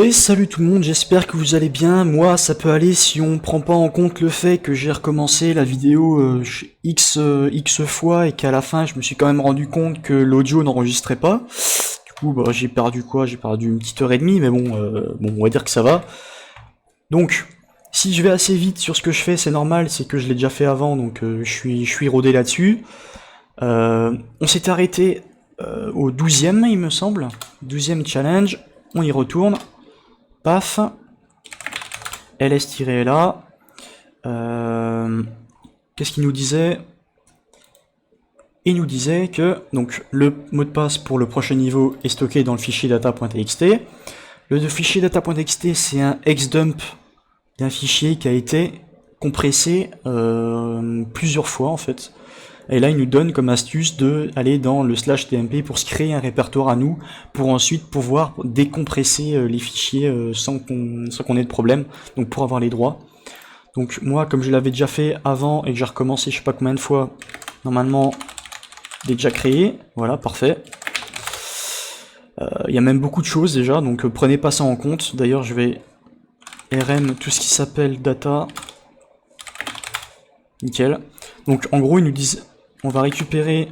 Et salut tout le monde, j'espère que vous allez bien. Moi, ça peut aller si on prend pas en compte le fait que j'ai recommencé la vidéo X fois et qu'à la fin, je me suis quand même rendu compte que l'audio n'enregistrait pas. Du coup, bah, j'ai perdu quoi? J'ai perdu une petite heure et demie, mais bon, on va dire que ça va. Donc, si je vais assez vite sur ce que je fais, c'est normal, c'est que je l'ai déjà fait avant, donc je suis rodé là-dessus. On s'était arrêté au 12e, il me semble. 12e challenge, on y retourne. Paf, ls-la. Qu'est-ce qu'il nous disait? Il nous disait que donc le mot de passe pour le prochain niveau est stocké dans le fichier data.txt. Le fichier data.txt, c'est un xdump d'un fichier qui a été compressé plusieurs fois en fait. Et là, il nous donne comme astuce de aller dans le /tmp pour se créer un répertoire à nous, pour ensuite pouvoir décompresser les fichiers sans qu'on ait de problème, donc pour avoir les droits. Donc moi, comme je l'avais déjà fait avant et que j'ai recommencé je sais pas combien de fois, normalement, il est déjà créé. Voilà, parfait. Il y a même beaucoup de choses déjà, donc prenez pas ça en compte. D'ailleurs, je vais rm tout ce qui s'appelle data. Nickel. Donc en gros, ils nous disent... On va récupérer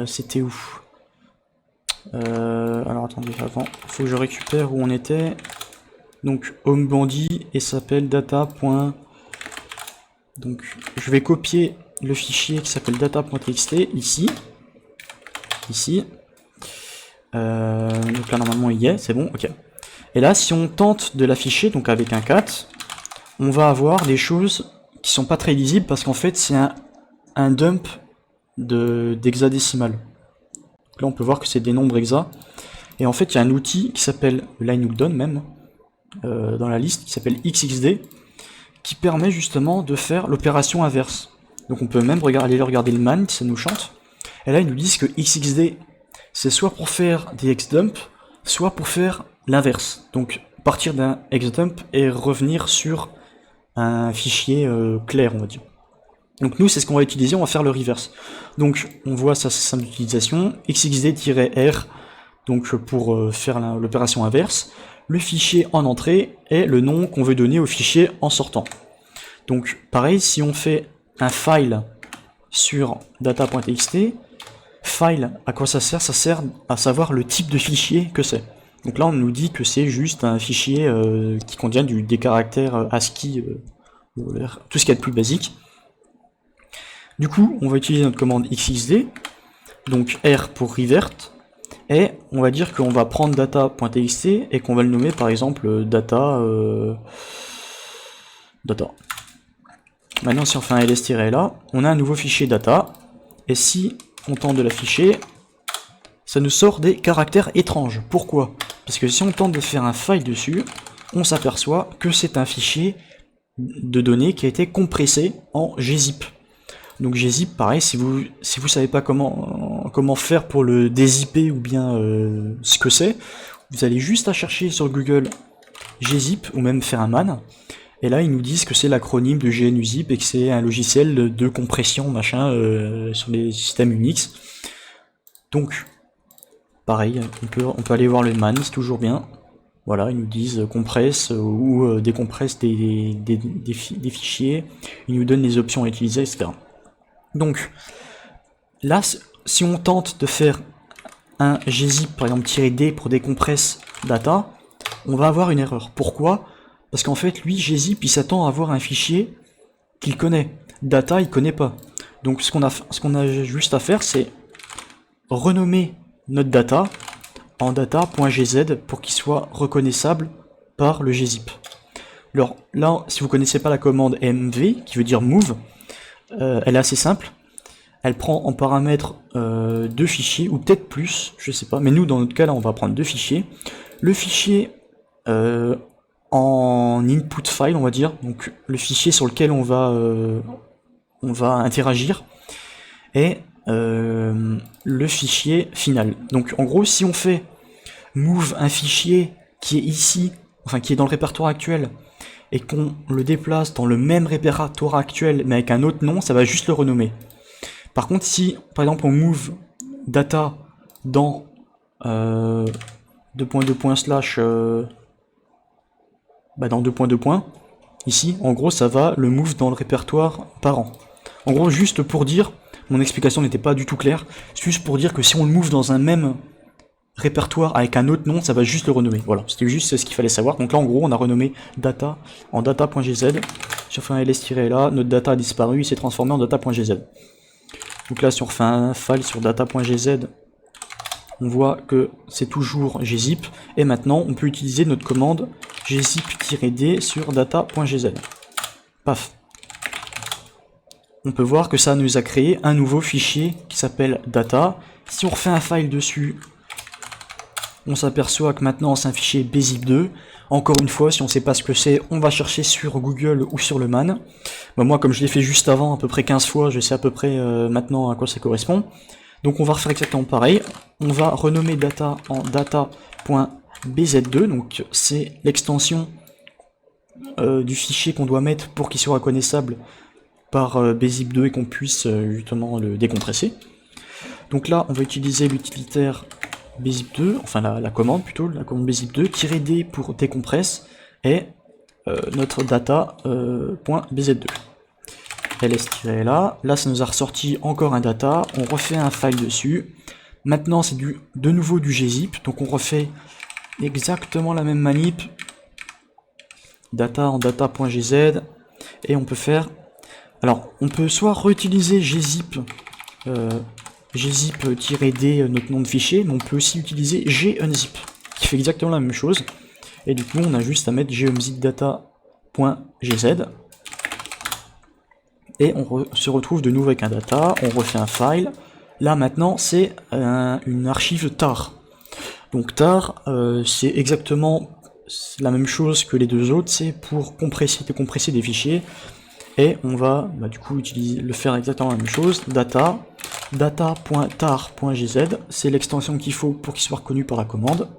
c'était où? Alors attendez, avant, faut que je récupère où on était. Donc home bandit et s'appelle data. Donc je vais copier le fichier qui s'appelle data.txt ici. Ici. Donc là normalement il y est, c'est bon, ok. Et là si on tente de l'afficher, donc avec un cat, on va avoir des choses qui sont pas très lisibles parce qu'en fait c'est un dump d'hexadécimal. Donc là on peut voir que c'est des nombres hexa. Et en fait il y a un outil qui s'appelle, là il nous le donne même, dans la liste, qui s'appelle xxd, qui permet justement de faire l'opération inverse. Donc on peut même aller regarder le man, ça nous chante. Et là ils nous disent que xxd c'est soit pour faire des xdump, soit pour faire l'inverse. Donc partir d'un xdump et revenir sur un fichier clair on va dire. Donc nous, c'est ce qu'on va utiliser, on va faire le reverse. Donc on voit sa simple utilisation, xxd-r, donc pour faire l'opération inverse. Le fichier en entrée est le nom qu'on veut donner au fichier en sortant. Donc pareil, si on fait un file sur data.txt, file, à quoi ça sert? Ça sert à savoir le type de fichier que c'est. Donc là, on nous dit que c'est juste un fichier qui contient des caractères ASCII, tout ce qu'il y a de plus basique. Du coup, on va utiliser notre commande xxd, donc R pour revert, et on va dire qu'on va prendre data.txt et qu'on va le nommer par exemple data. Maintenant, si on fait un ls-là, on a un nouveau fichier data, et si on tente de l'afficher, ça nous sort des caractères étranges. Pourquoi? Parce que si on tente de faire un file dessus, on s'aperçoit que c'est un fichier de données qui a été compressé en gzip. Donc gzip, pareil, si vous savez pas comment faire pour le dézipper ou bien ce que c'est, vous allez juste à chercher sur Google gzip ou même faire un man, et là ils nous disent que c'est l'acronyme de GNUZIP et que c'est un logiciel de compression machin sur les systèmes Unix. Donc pareil, on peut aller voir le man, c'est toujours bien. Voilà, ils nous disent compresse ou décompresse des fichiers, ils nous donnent les options à utiliser, etc. Donc, là, si on tente de faire un gzip, par exemple, -d pour décompresse data, on va avoir une erreur. Pourquoi? Parce qu'en fait, lui, gzip, il s'attend à avoir un fichier qu'il connaît. Data, il connaît pas. Donc, ce qu'on a juste à faire, c'est renommer notre data en data.gz pour qu'il soit reconnaissable par le gzip. Alors, là, si vous connaissez pas la commande mv, qui veut dire move, elle est assez simple. Elle prend en paramètre deux fichiers, ou peut-être plus, je sais pas. Mais nous, dans notre cas, là, on va prendre deux fichiers. Le fichier en input file, on va dire, donc le fichier sur lequel on va interagir, et le fichier final. Donc, en gros, si on fait move un fichier qui est ici, enfin qui est dans le répertoire actuel, et qu'on le déplace dans le même répertoire actuel mais avec un autre nom, ça va juste le renommer. Par contre, si par exemple on move data dans slash dans 2.2 points. Ici, en gros, ça va le move dans le répertoire parent. En gros, juste pour dire, mon explication n'était pas du tout claire, c'est juste pour dire que si on le move dans un même répertoire avec un autre nom, ça va juste le renommer. Voilà, c'était juste ce qu'il fallait savoir. Donc là, en gros, on a renommé data en data.gz. Si on fait un ls-là, notre data a disparu, il s'est transformé en data.gz. Donc là, si on refait un file sur data.gz, on voit que c'est toujours gzip, et maintenant on peut utiliser notre commande gzip-d sur data.gz. Paf. On peut voir que ça nous a créé un nouveau fichier qui s'appelle data. Si on refait un file dessus, on s'aperçoit que maintenant c'est un fichier bzip2. Encore une fois, si on ne sait pas ce que c'est, on va chercher sur Google ou sur le man. Moi, comme je l'ai fait juste avant, à peu près 15 fois, je sais à peu près maintenant à quoi ça correspond. Donc on va refaire exactement pareil, on va renommer data en data.bz2, donc c'est l'extension du fichier qu'on doit mettre pour qu'il soit reconnaissable par bzip2 et qu'on puisse justement le décompresser. Donc là on va utiliser l'utilitaire bzip2, enfin la commande plutôt, la commande bzip2, -d pour décompresse, et notre data.bz2. ls-là, là ça nous a ressorti encore un data, on refait un file dessus, maintenant c'est de nouveau du gzip, donc on refait exactement la même manip, data en data.gz, et on peut faire, alors on peut soit réutiliser gzip, gzip-d notre nom de fichier, mais on peut aussi utiliser gunzip, qui fait exactement la même chose, et du coup on a juste à mettre gunzip data.gz, et on se retrouve de nouveau avec un data, on refait un file. Là maintenant c'est une archive tar. Donc tar c'est exactement la même chose que les deux autres, c'est pour compresser, décompresser des fichiers. Et on va du coup le faire exactement la même chose, data.tar.gz, c'est l'extension qu'il faut pour qu'il soit reconnu par la commande.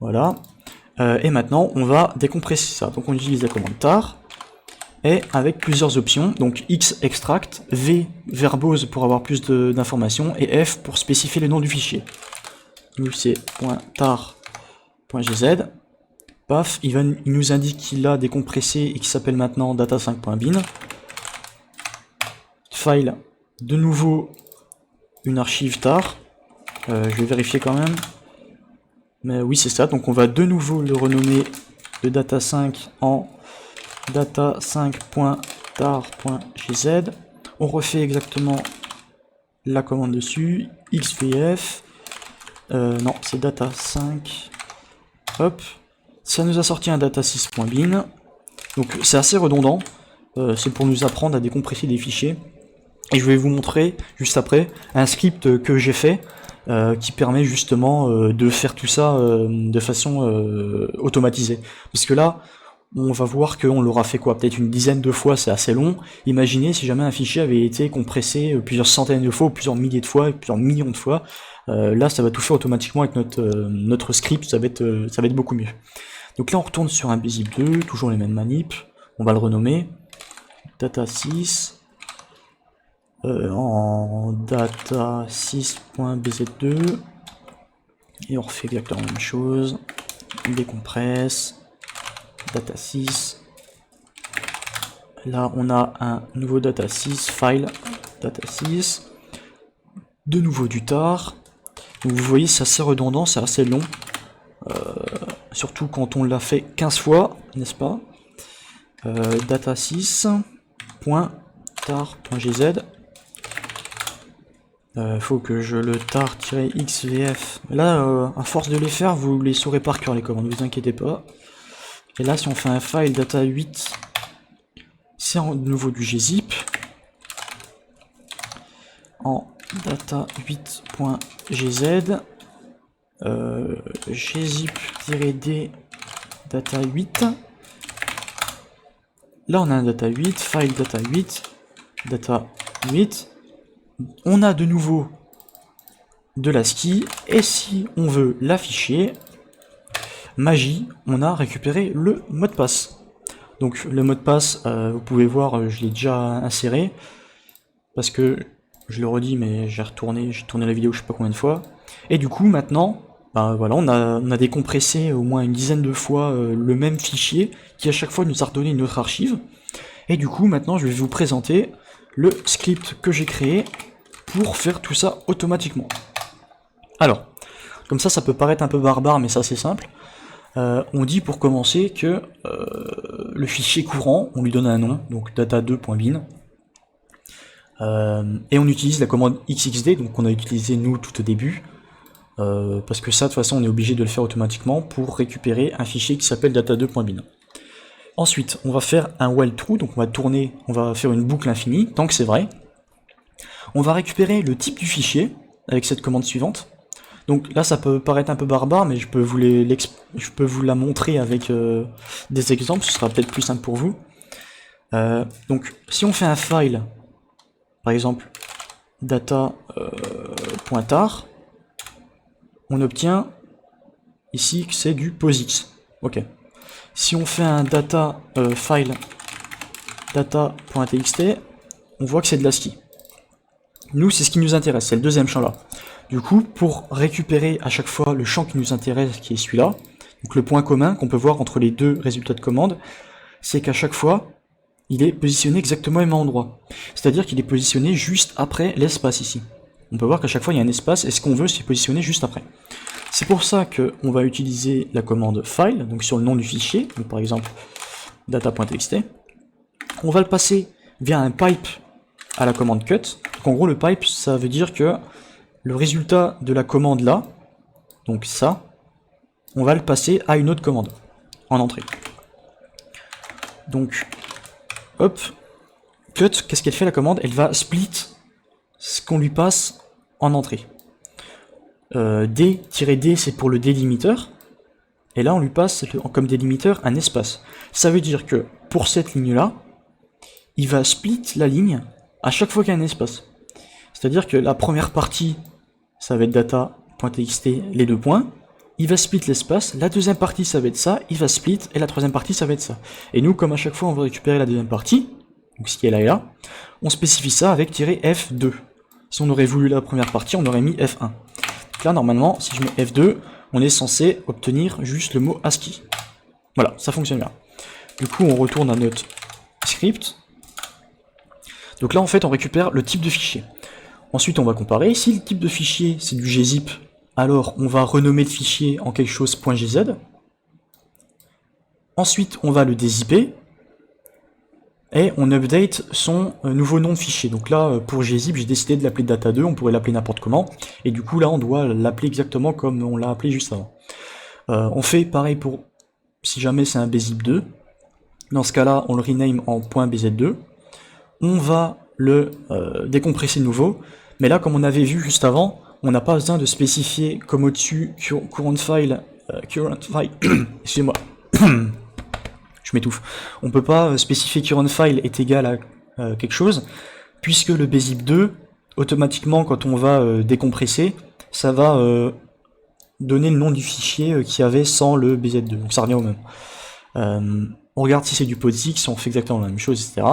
Voilà. Et maintenant on va décompresser ça. Donc on utilise la commande tar. Et avec plusieurs options, donc X extract, V verbose pour avoir plus d'informations, et F pour spécifier le nom du fichier. Nous c'est .tar.gz, paf, il nous indique qu'il a décompressé et qu'il s'appelle maintenant data5.bin. File, de nouveau une archive tar, je vais vérifier quand même, mais oui c'est ça, donc on va de nouveau le renommer de data5 en data5.tar.gz, on refait exactement la commande dessus, xvf, non c'est data5, hop, ça nous a sorti un data6.bin, donc c'est assez redondant, c'est pour nous apprendre à décompresser des fichiers, et je vais vous montrer juste après un script que j'ai fait, qui permet justement de faire tout ça de façon automatisée, parce que là, on va voir qu'on l'aura fait quoi, peut-être une dizaine de fois, c'est assez long. Imaginez si jamais un fichier avait été compressé plusieurs centaines de fois, ou plusieurs milliers de fois, plusieurs millions de fois. Là, ça va tout faire automatiquement avec notre script, ça va être beaucoup mieux. Donc là, on retourne sur un bzip2, toujours les mêmes manips. On va le renommer data6 en data6.bz2, et on refait exactement la même chose. On décompresse. Data6, là on a un nouveau data6, file data6, de nouveau du tar, donc vous voyez c'est assez redondant, c'est assez long, surtout quand on l'a fait 15 fois, n'est-ce pas, data6.tar.gz, faut que je le tar-xvf, là à force de les faire vous les saurez par cœur les commandes, ne vous inquiétez pas. Et là, si on fait un file data8, c'est de nouveau du gzip. En data8.gz, gzip-d data8. Là, on a un data8, file data8, data8. On a de nouveau de l'ASCII. Et si on veut l'afficher, magie, on a récupéré le mot de passe. Donc le mot de passe, vous pouvez voir, je l'ai déjà inséré, parce que, je le redis, mais j'ai tourné la vidéo je sais pas combien de fois, et du coup maintenant, Ben voilà, on a décompressé au moins une dizaine de fois le même fichier qui à chaque fois nous a redonné une autre archive. Et du coup, maintenant, je vais vous présenter le script que j'ai créé pour faire tout ça automatiquement. Alors, comme ça peut paraître un peu barbare, mais ça c'est simple. On dit pour commencer que le fichier courant, on lui donne un nom, donc data2.bin, et on utilise la commande xxd, donc qu'on a utilisé nous tout au début, parce que ça de toute façon on est obligé de le faire automatiquement pour récupérer un fichier qui s'appelle data2.bin. Ensuite, on va faire un while true, donc on va faire une boucle infinie, tant que c'est vrai. On va récupérer le type du fichier, avec cette commande suivante. Donc là, ça peut paraître un peu barbare, mais je peux vous la montrer avec des exemples, ce sera peut-être plus simple pour vous. Donc, si on fait un file, par exemple, data.tar, on obtient ici que c'est du POSIX. Ok. Si on fait un file data.txt, on voit que c'est de l'ASCII. Nous, c'est ce qui nous intéresse, c'est le deuxième champ là. Du coup, pour récupérer à chaque fois le champ qui nous intéresse, qui est celui-là, donc le point commun qu'on peut voir entre les deux résultats de commande, c'est qu'à chaque fois, il est positionné exactement au même endroit. C'est-à-dire qu'il est positionné juste après l'espace ici. On peut voir qu'à chaque fois, il y a un espace, et ce qu'on veut, c'est positionner juste après. C'est pour ça qu'on va utiliser la commande file, donc sur le nom du fichier, donc par exemple data.txt. On va le passer via un pipe à la commande cut. Donc en gros, le pipe, ça veut dire que le résultat de la commande là, donc ça, on va le passer à une autre commande en entrée. Donc, hop, cut, qu'est-ce qu'elle fait la commande? Elle va split ce qu'on lui passe en entrée. D-D, c'est pour le délimiteur. Et là, on lui passe comme délimiteur un espace. Ça veut dire que pour cette ligne-là, il va split la ligne à chaque fois qu'il y a un espace. C'est-à-dire que la première partie, ça va être data.txt, les deux points. Il va split l'espace. La deuxième partie, ça va être ça. Il va split. Et la troisième partie, ça va être ça. Et nous, comme à chaque fois, on va récupérer la deuxième partie, donc ce qui est là et là, on spécifie ça avec -F2. Si on aurait voulu la première partie, on aurait mis F1. Donc là, normalement, si je mets F2, on est censé obtenir juste le mot ASCII. Voilà, ça fonctionne bien. Du coup, on retourne à notre script. Donc là, en fait, on récupère le type de fichier. Ensuite, on va comparer. Si le type de fichier, c'est du gzip, alors on va renommer le fichier en quelque chose .gz. Ensuite, on va le dézipper. Et on update son nouveau nom de fichier. Donc là, pour gzip, j'ai décidé de l'appeler data2, on pourrait l'appeler n'importe comment. Et du coup, là, on doit l'appeler exactement comme on l'a appelé juste avant. On fait pareil pour, si jamais c'est un bzip2. Dans ce cas-là, on le rename en .bz2. On va le décompresser de nouveau. Mais là, comme on avait vu juste avant, on n'a pas besoin de spécifier comme au-dessus current file, excusez-moi, je m'étouffe. On peut pas spécifier current file est égal à quelque chose, puisque le bzip2, automatiquement, quand on va décompresser, ça va donner le nom du fichier qu'il y avait sans le bz2, donc ça revient au même. On regarde si c'est du POSIX, si on fait exactement la même chose, etc.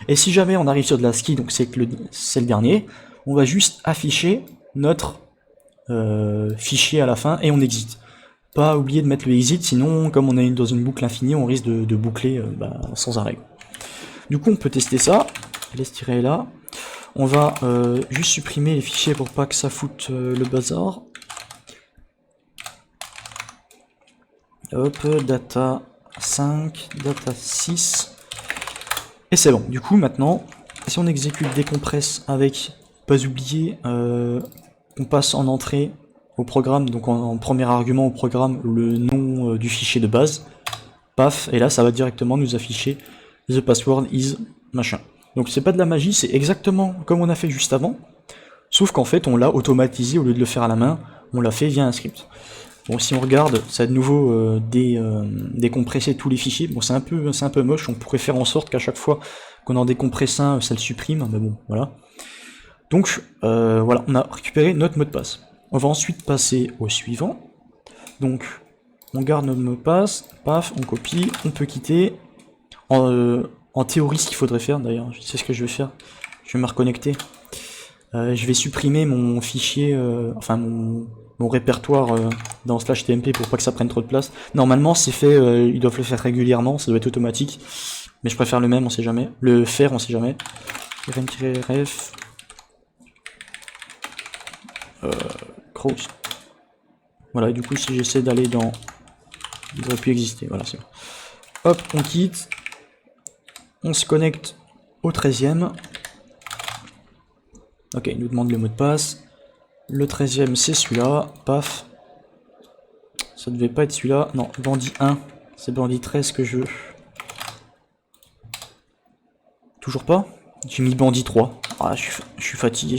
Et si jamais on arrive sur de l'ASCII, donc c'est le dernier, on va juste afficher notre fichier à la fin et on exit. Pas oublier de mettre le exit, sinon comme on est dans une boucle infinie, on risque de boucler sans arrêt. Du coup on peut tester ça, laisse tirer là. On va juste supprimer les fichiers pour pas que ça foute le bazar. Hop, data 5, data 6. Et c'est bon. Du coup maintenant, si on exécute décompresse avec, pas oublier, on passe en entrée au programme, donc en premier argument au programme, le nom du fichier de base, paf, et là ça va directement nous afficher the password is machin. Donc c'est pas de la magie, c'est exactement comme on a fait juste avant, sauf qu'en fait on l'a automatisé, au lieu de le faire à la main, on l'a fait via un script. Bon, si on regarde, ça a de nouveau décompressé tous les fichiers. Bon, c'est un peu moche, on pourrait faire en sorte qu'à chaque fois qu'on en décompresse un, ça le supprime, mais bon, voilà. Donc, voilà, on a récupéré notre mot de passe. On va ensuite passer au suivant. Donc, on garde notre mot de passe, paf, on copie, on peut quitter. En théorie, ce qu'il faudrait faire, d'ailleurs, je sais ce que je vais faire, je vais me reconnecter. Je vais supprimer mon fichier, enfin mon répertoire dans slash tmp pour pas que ça prenne trop de place. Normalement c'est fait, ils doivent le faire régulièrement, ça doit être automatique. Mais je préfère le même, on sait jamais. Le faire, on sait jamais. rm-ref cross. Voilà, et du coup si j'essaie d'aller dans... Il devrait plus exister, voilà c'est bon. Hop, on quitte. On se connecte au 13e. Ok, il nous demande le mot de passe. Le 13e c'est celui-là, paf. Ça devait pas être celui-là, non, bandit 1. C'est bandit 13 que je veux. Toujours pas? J'ai mis bandit 3. Ah, je suis fatigué.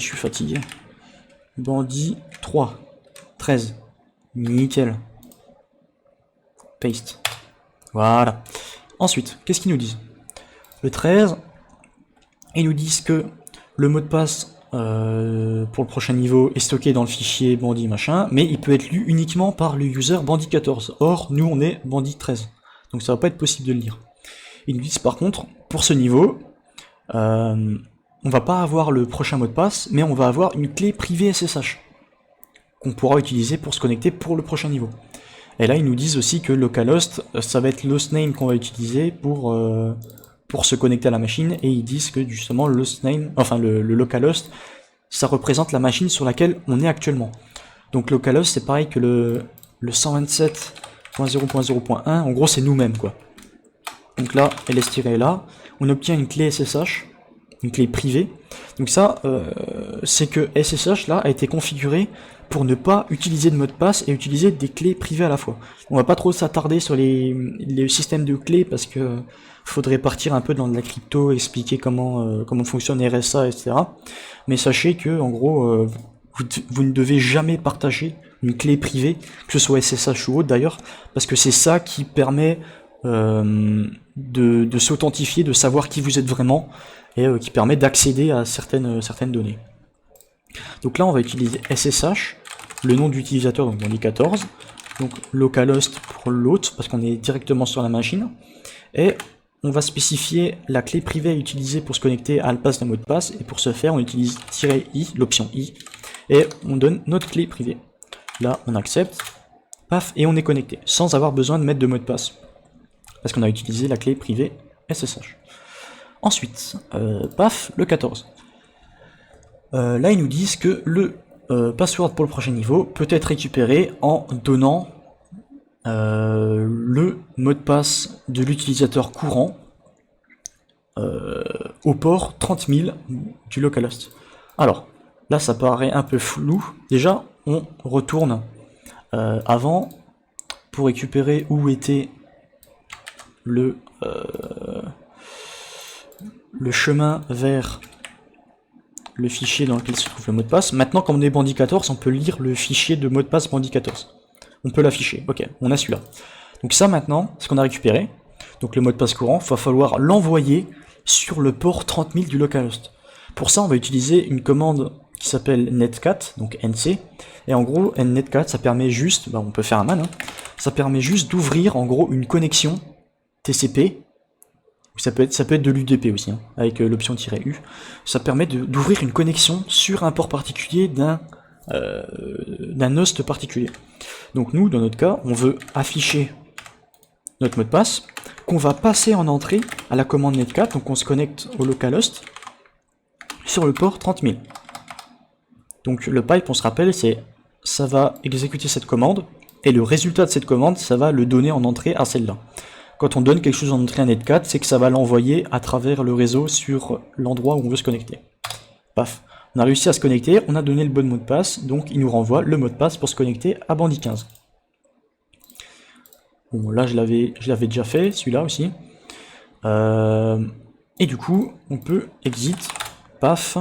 Bandit 3. 13. Nickel. Paste. Voilà. Ensuite, qu'est-ce qu'ils nous disent? Le 13, ils nous disent que le mot de passe pour le prochain niveau est stocké dans le fichier bandit machin, mais il peut être lu uniquement par le user bandit 14. Or, nous on est bandit 13. Donc ça va pas être possible de le lire. Ils nous disent par contre, pour ce niveau, on va pas avoir le prochain mot de passe, mais on va avoir une clé privée SSH qu'on pourra utiliser pour se connecter pour le prochain niveau. Et là ils nous disent aussi que localhost, ça va être l'hostname qu'on va utiliser pour se connecter à la machine, et ils disent que justement l'hostname, enfin le localhost, ça représente la machine sur laquelle on est actuellement. Donc localhost c'est pareil que le 127.0.0.1, en gros c'est nous-mêmes quoi. Donc là, ls- est là, on obtient une clé SSH, une clé privée. Donc ça, c'est que SSH là a été configuré pour ne pas utiliser de mot de passe et utiliser des clés privées à la fois. On va pas trop s'attarder sur les systèmes de clés parce que faudrait partir un peu dans de la crypto, expliquer comment fonctionne RSA, etc. Mais sachez que en gros, vous ne devez jamais partager une clé privée, que ce soit SSH ou autre d'ailleurs, parce que c'est ça qui permet de s'authentifier, de savoir qui vous êtes vraiment, et qui permet d'accéder à certaines données. Donc là on va utiliser SSH, le nom d'utilisateur, donc on dit 14, donc localhost pour l'autre, parce qu'on est directement sur la machine, et on va spécifier la clé privée à utiliser pour se connecter à l'impasse d'un mot de passe, et pour ce faire on utilise -i, l'option i, et on donne notre clé privée. Là on accepte, paf, et on est connecté, sans avoir besoin de mettre de mot de passe, parce qu'on a utilisé la clé privée SSH. Ensuite, paf, le 14. Là ils nous disent que le password pour le prochain niveau peut être récupéré en donnant le mot de passe de l'utilisateur courant au port 30 000 du localhost. Alors, là ça paraît un peu flou. Déjà, on retourne avant pour récupérer où était le chemin vers le fichier dans lequel se trouve le mot de passe. Maintenant, quand on est bandit 14, on peut lire le fichier de mot de passe bandit 14. On peut l'afficher. Ok, on a celui-là. Donc ça maintenant, ce qu'on a récupéré, donc le mot de passe courant, il va falloir l'envoyer sur le port 30 000 du localhost. Pour ça, on va utiliser une commande qui s'appelle netcat, donc nc, et en gros, netcat, ça permet juste, on peut faire un man, hein, ça permet juste d'ouvrir en gros une connexion TCP. Ça peut être de l'UDP aussi, hein, avec l'option -U. Ça permet d'ouvrir une connexion sur un port particulier d'un host particulier. Donc nous, dans notre cas, on veut afficher notre mot de passe, qu'on va passer en entrée à la commande netcat, donc on se connecte au localhost sur le port 30 000. Donc le pipe, on se rappelle, ça va exécuter cette commande, et le résultat de cette commande, ça va le donner en entrée à celle-là. Quand on donne quelque chose en entrée à netcat, c'est que ça va l'envoyer à travers le réseau sur l'endroit où on veut se connecter. Paf, on a réussi à se connecter, on a donné le bon mot de passe, donc il nous renvoie le mot de passe pour se connecter à bandit 15. Bon, là je l'avais déjà fait, celui-là aussi. Et du coup, on peut exit, paf,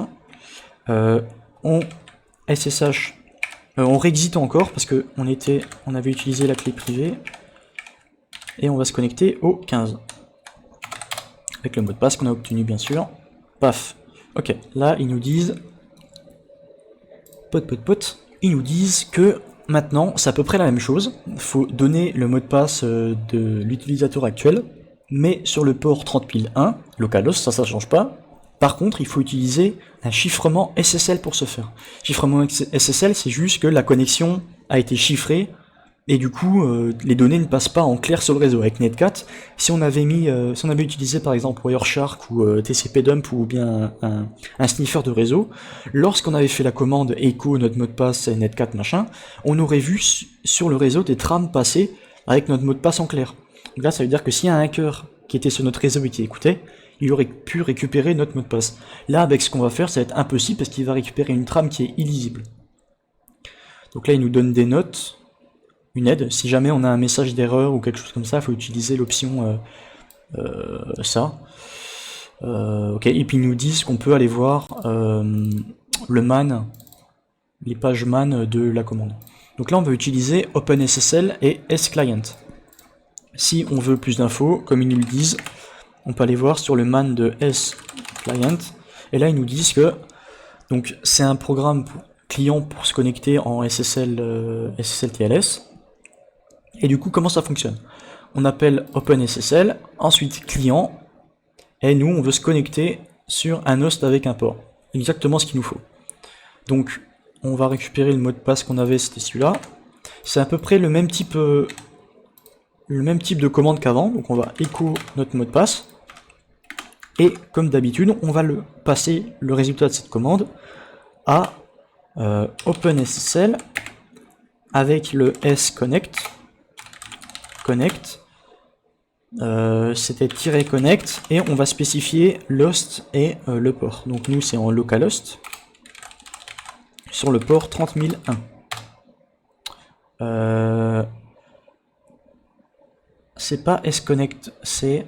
on SSH, on réexite encore parce que on avait utilisé la clé privée. Et on va se connecter au 15. Avec le mot de passe qu'on a obtenu bien sûr. Paf. Ok, là ils nous disent... Ils nous disent que maintenant c'est à peu près la même chose. Il faut donner le mot de passe de l'utilisateur actuel, mais sur le port 30001, localhost, ça change pas. Par contre, il faut utiliser un chiffrement SSL pour ce faire. Chiffrement SSL, c'est juste que la connexion a été chiffré, et du coup, les données ne passent pas en clair sur le réseau. Avec Netcat, si on avait utilisé par exemple Wireshark ou TCP-dump ou bien un sniffer de réseau, lorsqu'on avait fait la commande echo notre mot de passe et Netcat machin, on aurait vu sur le réseau des trames passer avec notre mot de passe en clair. Donc là, ça veut dire que s'il y a un hacker qui était sur notre réseau et qui écoutait, il aurait pu récupérer notre mot de passe. Là, avec ce qu'on va faire, ça va être impossible parce qu'il va récupérer une trame qui est illisible. Donc là, il nous donne des notes, une aide. Si jamais on a un message d'erreur ou quelque chose comme ça, il faut utiliser l'option ça. Ok, et puis ils nous disent qu'on peut aller voir le man, les pages man de la commande. Donc là, on va utiliser OpenSSL et SClient. Si on veut plus d'infos, comme ils nous le disent, on peut aller voir sur le man de SClient. Et là, ils nous disent que donc c'est un programme client pour se connecter en SSL, SSL TLS. Et du coup, comment ça fonctionne? On appelle OpenSSL, ensuite client, et nous, on veut se connecter sur un host avec un port. Exactement ce qu'il nous faut. Donc, on va récupérer le mot de passe qu'on avait, c'était celui-là. C'est à peu près le même type de commande qu'avant. Donc, on va écho notre mot de passe. Et comme d'habitude, on va passer le résultat de cette commande à OpenSSL avec le sconnect. C'était -connect et on va spécifier l'host et le port. Donc nous c'est en localhost sur le port 30001. C'est pas sconnect, c'est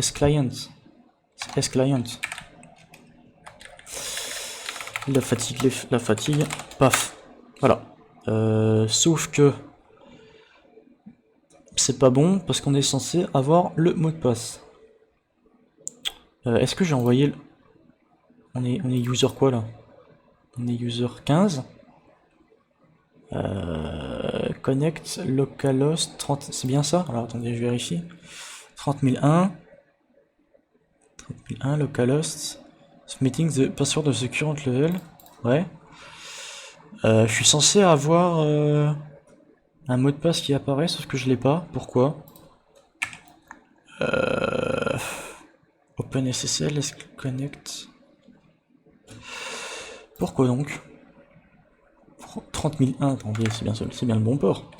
sclient. C'est sclient. La fatigue, paf. Voilà. Sauf que c'est pas bon parce qu'on est censé avoir le mot de passe. Est-ce que j'ai envoyé le... On est user quoi là? On est user 15. Connect, localhost, 30... C'est bien ça? Alors attendez, je vérifie. 30001. 30001, localhost. Submitting the password of the current level. Ouais. Je suis censé avoir... un mot de passe qui apparaît, sauf que je l'ai pas. Pourquoi? OpenSSL, connect. Pourquoi donc? 30001, attendez, c'est bien le bon port.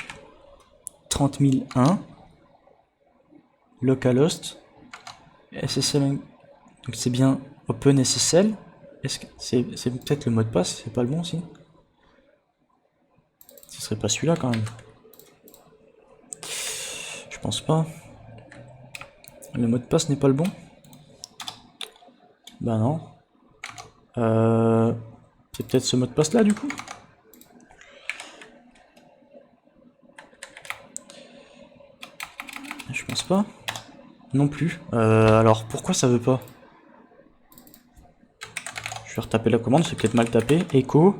30001, localhost, SSL, donc c'est bien OpenSSL. Est-ce que c'est peut-être le mot de passe, c'est pas le bon aussi? Ce serait pas celui-là quand même. Je pense pas. Le mot de passe n'est pas le bon? Bah non. C'est peut-être ce mot de passe là du coup? Je pense pas. Non plus. Alors pourquoi ça veut pas? Je vais retaper la commande, c'est peut-être mal tapé. Echo.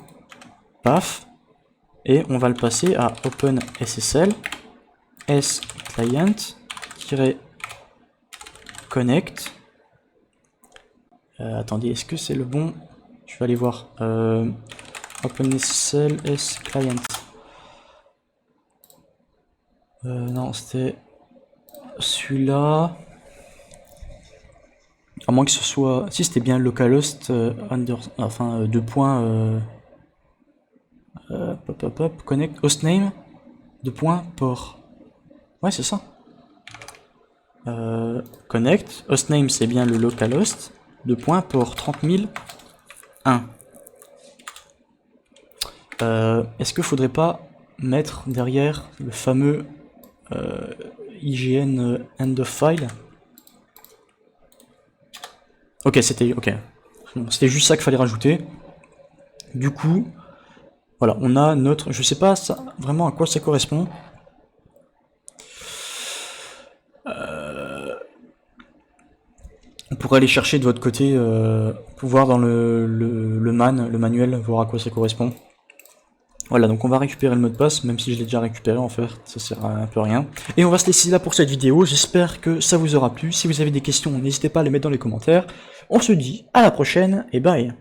Paf. Et on va le passer à OpenSSL. sclient-connect. Attendez, est-ce que c'est le bon? Je vais aller voir. OpenSSL sclient. Non, c'était celui-là. À moins que ce soit... Si, c'était bien localhost enfin, 2 points... connect hostname 2 points port. Ouais, c'est ça. Connect, hostname c'est bien le localhost, 2 points port 30001. Est-ce qu'il faudrait pas mettre derrière le fameux IGN end of file? Ok, c'était juste ça qu'il fallait rajouter. Du coup, voilà, on a notre... Je sais pas ça, vraiment à quoi ça correspond. On pourrait aller chercher de votre côté, pour voir dans le manuel, voir à quoi ça correspond. Voilà, donc on va récupérer le mot de passe, même si je l'ai déjà récupéré en fait, ça sert à un peu à rien. Et on va se laisser là pour cette vidéo, j'espère que ça vous aura plu. Si vous avez des questions, n'hésitez pas à les mettre dans les commentaires. On se dit à la prochaine, et bye!